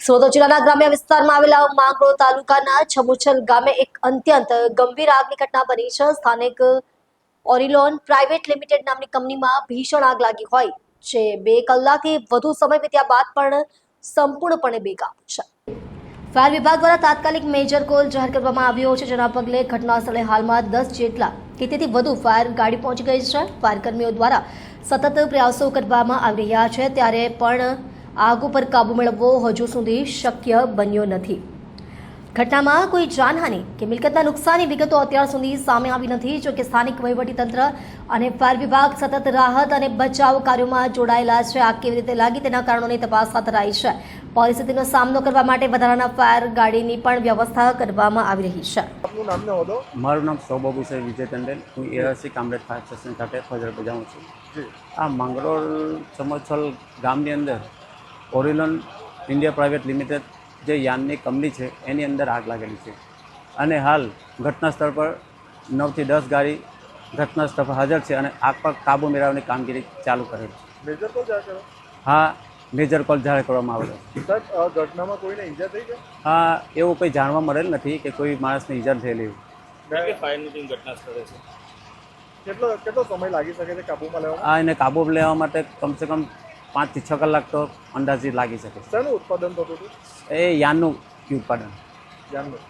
સુરત જિલ્લાના ગ્રામ્ય વિસ્તારમાં આવેલા માંગરોળ તાલુકાના છમુછલ ગામે એક અત્યંત ગંભીર આગની ઘટના બની છે. સ્થાનિક ઓરિલોન પ્રાઇવેટ લિમિટેડ નામની કંપનીમાં ભીષણ આગ લાગી હોય જે 2 કલાકથી વધુ સમય વીત્યા બાદ પણ સંપૂર્ણપણે બેકાબૂ છે. ફાયર વિભાગ દ્વારા તાત્કાલિક મેજર કોલ જાહેર કરવામાં આવ્યો છે, જેના પગલે ઘટના સ્થળે હાલમાં 10 જેટલા કે તેથી વધુ ફાયર ગાડી પહોંચી ગઈ છે. ફાયરકર્મીઓ દ્વારા સતત પ્રયાસો કરવામાં આવી રહ્યા છે, ત્યારે પણ આગ ઉપર કાબુ મેળવવો હજુ સુધી શક્ય બન્યો નથી. ઘટનામાં કોઈ જાનહાનિ કે મિલકતના નુકસાનની વિગતો અત્યાર સુધી સામે આવી નથી. જો કે સ્થાનિક વહીવટીતંત્ર અને ફાયર વિભાગ સતત રાહત અને બચાવ કાર્યોમાં જોડાયેલા છે. આગ કેવી રીતે લાગી તેના કારણોની તપાસ હાથ ધરાઈ છે. પરિસ્થિતિનો સામનો કરવા માટે વધારાના ફાયર ગાડીની પણ વ્યવસ્થા કરવામાં આવી રહી છે. આપનું નામ ને હોદ્દો? મારું નામ સૌબાબુ છે વિજય ટંડેલ. હું એઆરસી કામરેજ ફાયર સ્ટેશન ખાતે ફરજ બજાવું છું. આ માંગરોળ ચમોછલ ગામની અંદર ઓરિલોન ઇન્ડિયા પ્રાઇવેટ લિમિટેડ જે યાનની કંપની છે એની અંદર આગ લાગેલી છે અને હાલ ઘટના સ્થળ પર 9 થી 10 ગાડી ઘટના સ્થળ પર હાજર છે અને આગ પર કાબૂ મેળવવાની કામગીરી ચાલુ કરેલ છે. મેજર કોલ જાહેર કરો? હા, મેજર કોલ જાહેર કરવામાં આવેલો છે. સાહેબ, ઘટનામાં કોઈને ઈજા થઈ છે? હા, એવું કંઈ જાણવા મળેલ નથી કે કોઈ માણસને ઈજા થયેલી. ફાયરની ટીમ ઘટના સ્થળે છે. કેટલો સમય લાગી શકે છે કાબૂમાં લેવામાં? આ એને કાબૂ લેવા માટે કમસે કમ 5 થી 6 કલાક તો અંદાજિત લાગી શકે છે. શેનું ઉત્પાદન થતું હતું? એ યાનનું ઉત્પાદન. યાનનું.